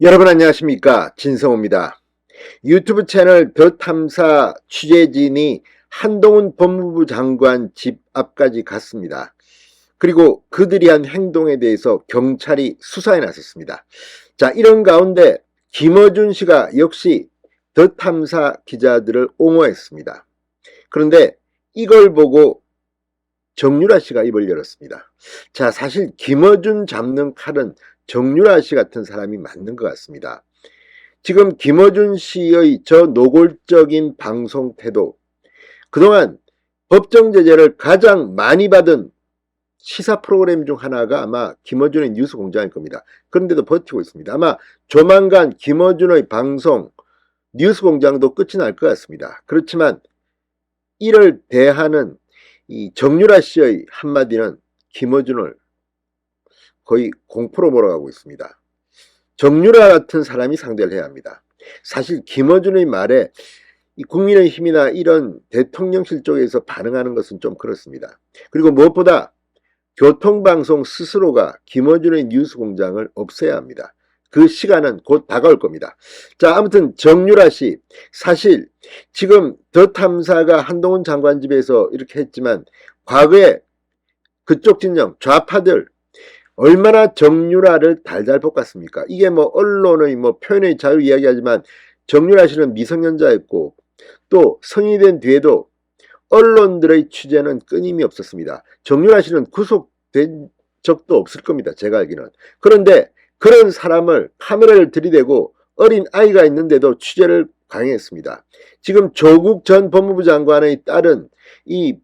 여러분 안녕하십니까, 진성호입니다. 유튜브 채널 더 탐사 취재진이 한동훈 법무부 장관 집 앞까지 갔습니다. 그리고 그들이 한 행동에 대해서 경찰이 수사에 나섰습니다. 자, 이런 가운데 김어준 씨가 역시 더 탐사 기자들을 옹호했습니다. 그런데 이걸 보고 정유라 씨가 입을 열었습니다. 자, 사실 김어준 잡는 칼은 정유라 씨 같은 사람이 맞는 것 같습니다. 지금 김어준 씨의 저 노골적인 방송 태도, 그동안 법정 제재를 가장 많이 받은 시사 프로그램 중 하나가 아마 김어준의 뉴스공장일 겁니다. 그런데도 버티고 있습니다. 아마 조만간 김어준의 방송 뉴스공장도 끝이 날 것 같습니다. 그렇지만 이를 대하는 이 정유라 씨의 한마디는 김어준을 거의 공포로 몰아가고 있습니다. 정유라 같은 사람이 상대를 해야 합니다. 사실 김어준의 말에 이 국민의힘이나 이런 대통령실 쪽에서 반응하는 것은 좀 그렇습니다. 그리고 무엇보다 교통방송 스스로가 김어준의 뉴스공장을 없애야 합니다. 그 시간은 곧 다가올 겁니다. 자, 아무튼 정유라 씨, 사실 지금 더 탐사가 한동훈 장관 집에서 이렇게 했지만 과거에 그쪽 진영 좌파들 얼마나 정유라를 달달 볶았습니까? 이게 뭐 언론의 뭐 표현의 자유 이야기하지만 정유라 씨는 미성년자였고 또 성인이 된 뒤에도 언론들의 취재는 끊임이 없었습니다. 정유라 씨는 구속된 적도 없을 겁니다. 제가 알기는. 그런데 그런 사람을 카메라를 들이대고 어린 아이가 있는데도 취재를 강행했습니다. 지금 조국 전 법무부 장관의 딸은 이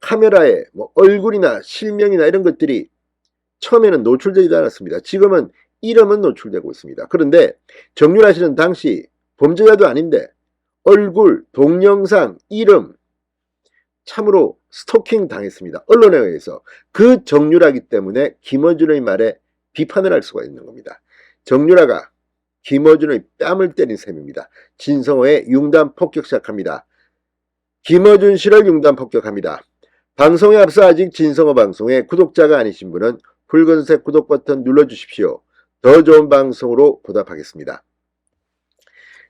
카메라에 뭐 얼굴이나 실명이나 이런 것들이 처음에는 노출되지 않았습니다. 지금은 이름은 노출되고 있습니다. 그런데 정유라 씨는 당시 범죄자도 아닌데 얼굴, 동영상, 이름 참으로 스토킹 당했습니다. 언론에 의해서. 그 정유라기 때문에 김어준의 말에 비판을 할 수가 있는 겁니다. 정유라가 김어준의 뺨을 때린 셈입니다. 진성호의 융단 폭격 시작합니다. 김어준 씨를 융단 폭격합니다. 방송에 앞서 아직 진성호 방송에 구독자가 아니신 분은 붉은색 구독 버튼 눌러주십시오. 더 좋은 방송으로 보답하겠습니다.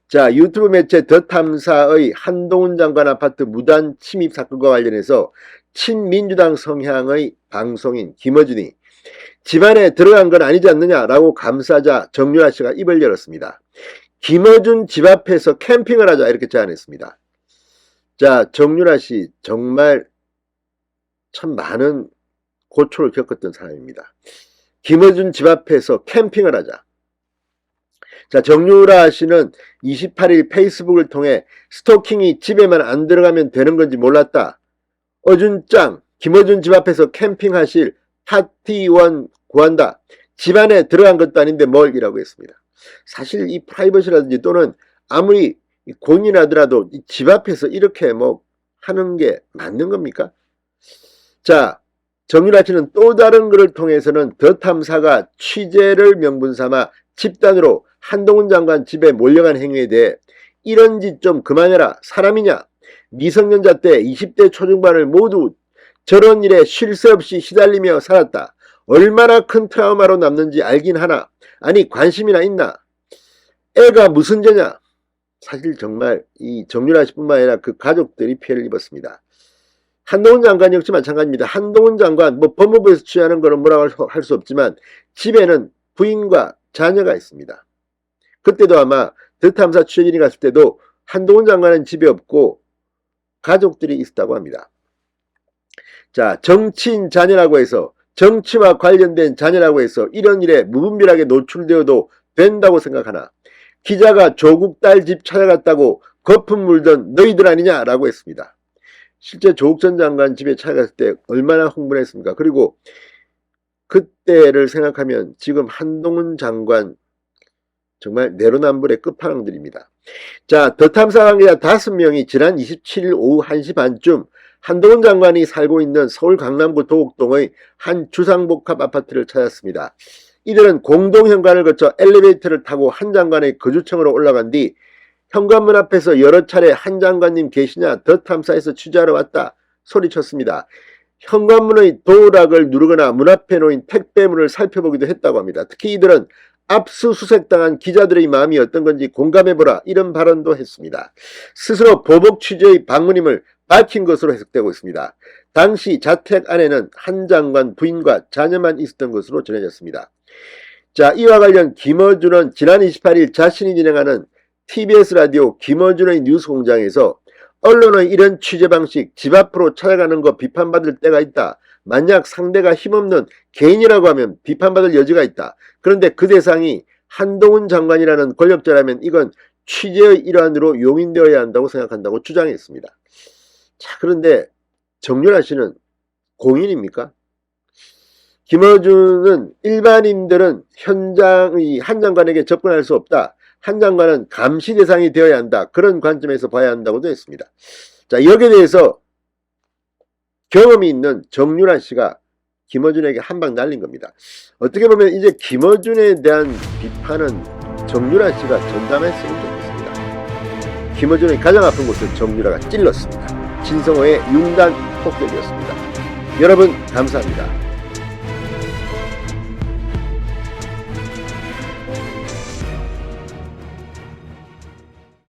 자, 유튜브 매체 더 탐사의 한동훈 장관 아파트 무단 침입 사건과 관련해서 친민주당 성향의 방송인 김어준이 집안에 들어간 건 아니지 않느냐라고 감싸자 정유라 씨가 입을 열었습니다. 김어준 집 앞에서 캠핑을 하자 이렇게 제안했습니다. 자, 정유라 씨 정말 참 많은 고초를 겪었던 사람입니다. 김어준 집 앞에서 캠핑을 하자. 자, 정유라 씨는 28일 페이스북을 통해 스토킹이 집에만 안 들어가면 되는 건지 몰랐다. 어준짱, 김어준 집 앞에서 캠핑하실 파티원 구한다. 집 안에 들어간 것도 아닌데 뭘 이라고 했습니다. 사실 이 프라이버시라든지 또는 아무리 공인하더라도 이 집 앞에서 이렇게 뭐 하는 게 맞는 겁니까? 자, 정유라 씨는 또 다른 글을 통해서는 더 탐사가 취재를 명분 삼아 집단으로 한동훈 장관 집에 몰려간 행위에 대해 이런 짓 좀 그만해라. 사람이냐? 미성년자 때 20대 초중반을 모두 저런 일에 쉴 새 없이 시달리며 살았다. 얼마나 큰 트라우마로 남는지 알긴 하나. 아니 관심이나 있나? 애가 무슨 죄냐? 사실 정말 이 정유라 씨뿐만 아니라 그 가족들이 피해를 입었습니다. 한동훈 장관 역시 마찬가지입니다. 한동훈 장관 뭐 법무부에서 취하는 거는 뭐라고 할 수 없지만 집에는 부인과 자녀가 있습니다. 그때도 아마 더 탐사 취재진이 갔을 때도 한동훈 장관은 집에 없고 가족들이 있었다고 합니다. 자, 정치인 자녀라고 해서 정치와 관련된 자녀라고 해서 이런 일에 무분별하게 노출되어도 된다고 생각하나? 기자가 조국 딸 집 찾아갔다고 거품 물던 너희들 아니냐라고 했습니다. 실제 조국 전 장관 집에 찾아갔을 때 얼마나 흥분했습니까? 그리고 그때를 생각하면 지금 한동훈 장관 정말 내로남불의 끝판왕들입니다. 자, 더 탐사 관계자 5명이 지난 27일 오후 1시 반쯤 한동훈 장관이 살고 있는 서울 강남구 도곡동의 한 주상복합 아파트를 찾았습니다. 이들은 공동현관을 거쳐 엘리베이터를 타고 한 장관의 거주층으로 올라간 뒤 현관문 앞에서 여러 차례 한 장관님 계시냐? 더 탐사에서 취재하러 왔다 소리쳤습니다. 현관문의 도어락을 누르거나 문 앞에 놓인 택배문을 살펴보기도 했다고 합니다. 특히 이들은 압수수색당한 기자들의 마음이 어떤 건지 공감해보라, 이런 발언도 했습니다. 스스로 보복 취재의 방문임을 밝힌 것으로 해석되고 있습니다. 당시 자택 안에는 한 장관 부인과 자녀만 있었던 것으로 전해졌습니다. 자, 이와 관련 김어준은 지난 28일 자신이 진행하는 TBS 라디오 김어준의 뉴스공장에서 언론의 이런 취재 방식, 집 앞으로 찾아가는 거 비판받을 때가 있다. 만약 상대가 힘없는 개인이라고 하면 비판받을 여지가 있다. 그런데 그 대상이 한동훈 장관이라는 권력자라면 이건 취재의 일환으로 용인되어야 한다고 생각한다고 주장했습니다. 자, 그런데 정윤아 씨는 공인입니까? 김어준은 일반인들은 현장의 한 장관에게 접근할 수 없다. 한 장관은 감시 대상이 되어야 한다. 그런 관점에서 봐야 한다고도 했습니다. 자, 여기에 대해서 경험이 있는 정윤아 씨가 김어준에게 한 방 날린 겁니다. 어떻게 보면 이제 김어준에 대한 비판은 정윤아 씨가 전담했으면 좋겠습니다. 김어준의 가장 아픈 곳을 정윤아가 찔렀습니다. 진성호의 융단 폭격이었습니다. 여러분 감사합니다.